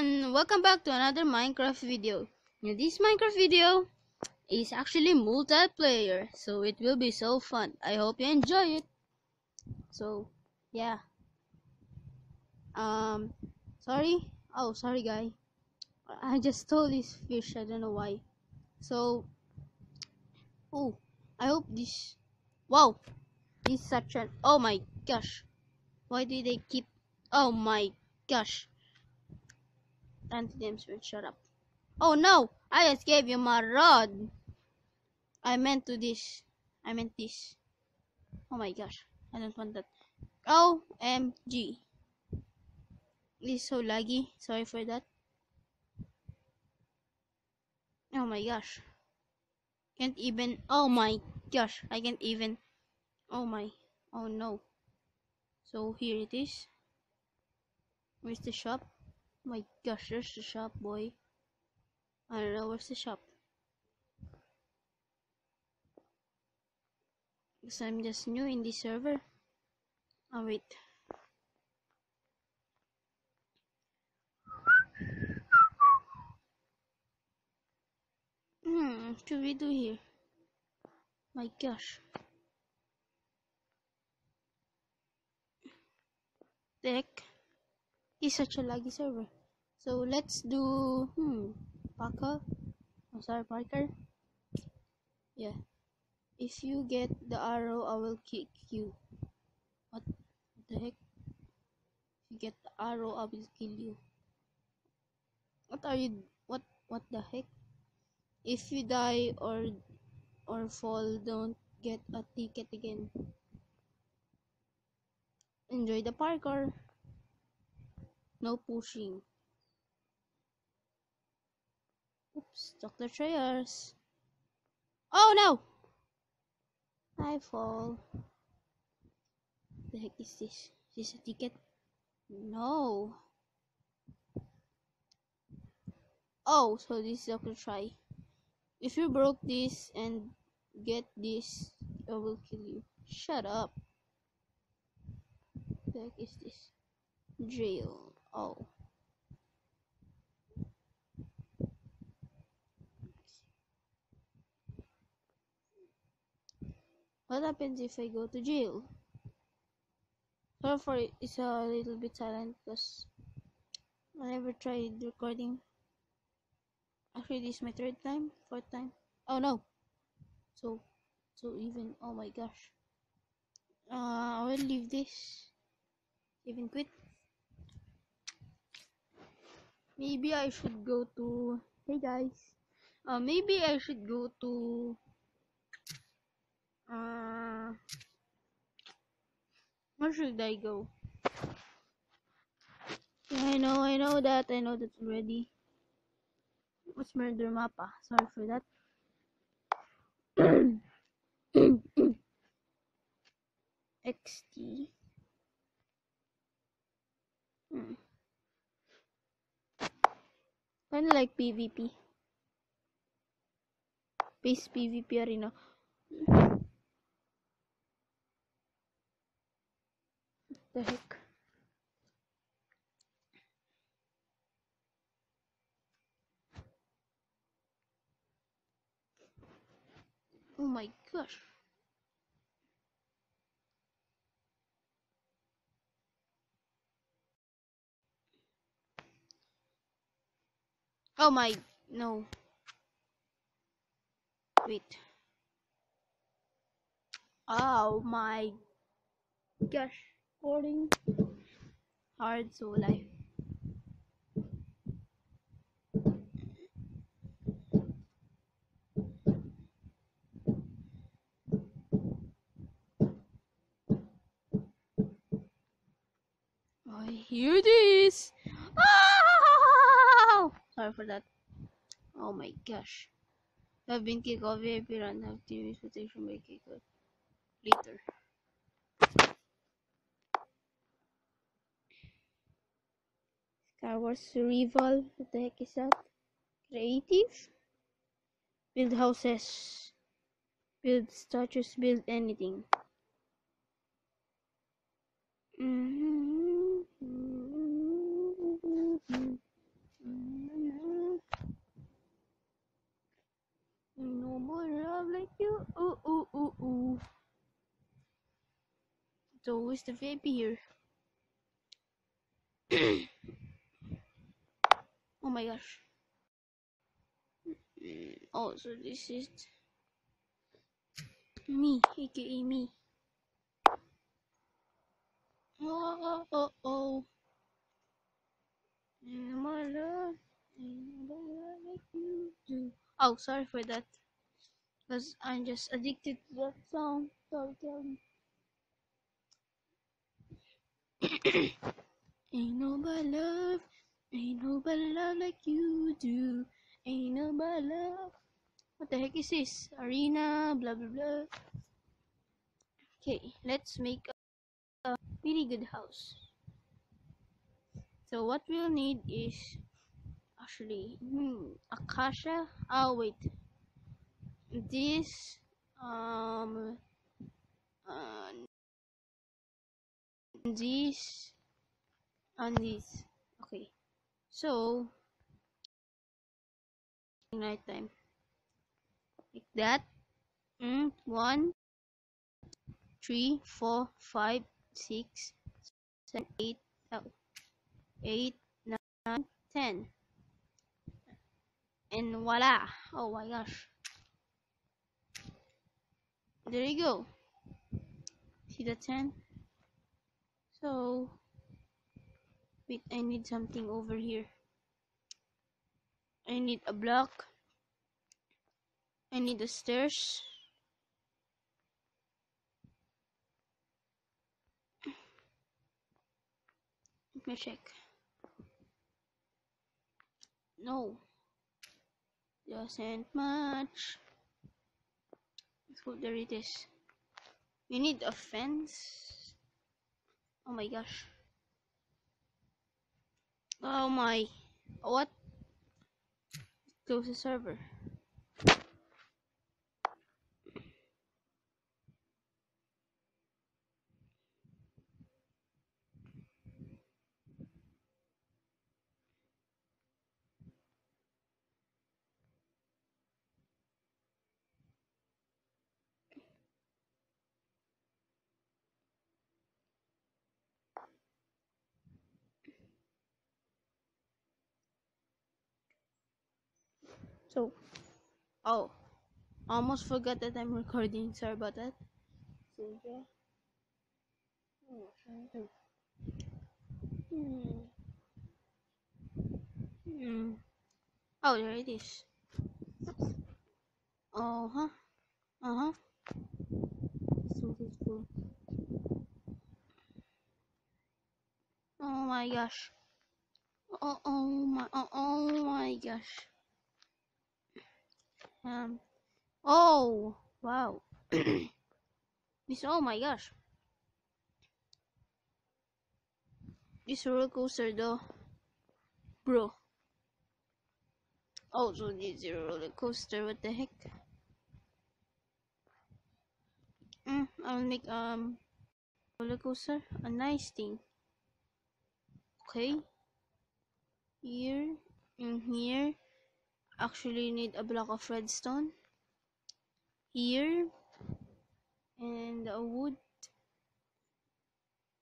everyone, welcome back to another Minecraft video. Now, this Minecraft video is actually multiplayer, so it will be so fun. I hope you enjoy it. So yeah, sorry, sorry guy, I just stole this fish, I don't know why. So I hope this, wow, this is such an, oh my gosh, why did they keep, oh my gosh, anti-damage, shut up. Oh no! I just gave you my rod! I meant this. Oh my gosh. I don't want that. OMG. It's so laggy. Sorry for that. Oh my gosh. Can't even. Oh my gosh. I can't even. Oh my. Oh no. So here it is. Where's the shop? Oh my gosh. There's the shop, boy. I don't know. Where's the shop? Because I'm just new in this server. Oh wait. What should we do here? My gosh. The heck? It's such a laggy server. So let's do Parker. I'm sorry, Parker. Yeah. If you get the arrow, I will kick you. What the heck? If you get the arrow, I will kill you. What are you? What the heck? If you die or fall, don't get a ticket again. Enjoy the parkour. No pushing. Oops, Dr. Treyers. Oh no! I fall. The heck is this? Is this a ticket? No. Oh, so this is Dr. Try. If you broke this and get this, I will kill you. Shut up. What the heck is this? Jail. Oh. What happens if I go to jail? Sorry for it, it's a little bit silent because I never tried recording. Actually, this is my fourth time. Oh no. So even, oh my gosh. I will leave this. Even quit. Maybe I should go to, hey guys. Maybe I should go to where should I go? Yeah, I know that already. What's murder mapa? Sorry for that. XT. Kind of like PvP. Base PvP arena. The heck? Oh my gosh. Oh my, no. Wait. Oh my gosh. Boring. Hard soul life. I hear this. Oh! Sorry for that. Oh my gosh. I've been kicked off VIP run. Have team protection by kick out later. Star Wars Rival. What the heck is that? Creative? Build houses. Build statues. Build anything. No more love like you. Ooh, ooh, ooh, ooh. So who's the VIP here? Oh my gosh. Oh, so this is me, aka me. Oh, oh, oh. My love, ain't nobody like you do. Oh, sorry for that. Because I'm just addicted to that song. Sorry, Kelly. Ain't nobody love like you do. Ain't nobody love. What the heck is this? Arena, blah blah blah. Okay, let's make a really good house. So what we'll need is actually Akasha. Oh wait, this uh, this and this. Okay, so night time like that. 1, 3, 4, 5, 6, 7, 8, 8, 9, 10, and voila! Oh my gosh! There you go. See the 10? So wait, I need something over here. I need a block. I need the stairs. Let me check. No, doesn't match. So there it is. We need a fence. Oh my gosh. Oh my. What? Close the server. So, oh, almost forgot that I'm recording. Sorry about that. So yeah. Hmm. Hmm. Oh, there it is. Uh huh. Uh huh. So beautiful. Oh my gosh. Oh my gosh. Um. Oh wow. This. Oh my gosh. This roller coaster though, bro. Oh, so this is a roller coaster. What the heck? I'll make roller coaster a nice thing. Okay. Here. In here. Actually need a block of redstone. Here. And a wood.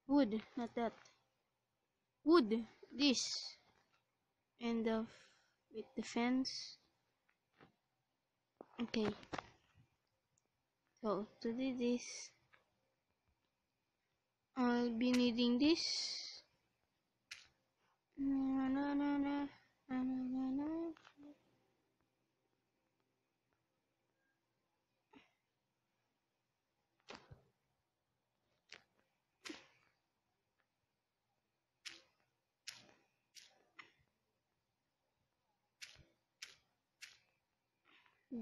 Wood, not that. Wood. This. And with the fence. Okay. So to do this, I'll be needing this. Na, na, na, na, na, na, na.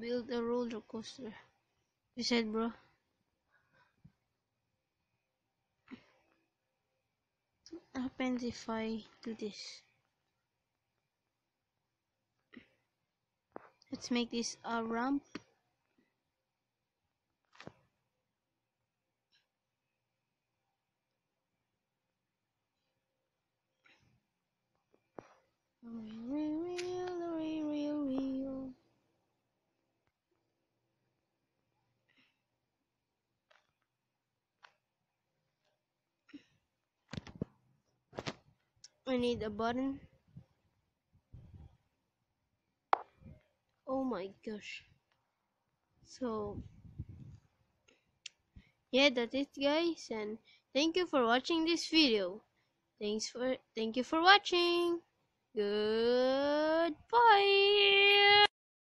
Build a roller coaster. You said, bro. What happens if I do this? Let's make this a ramp. Real. I need a button. Oh my gosh. So yeah, that's it guys, and thank you for watching this video. Thank you for watching. Goodbye.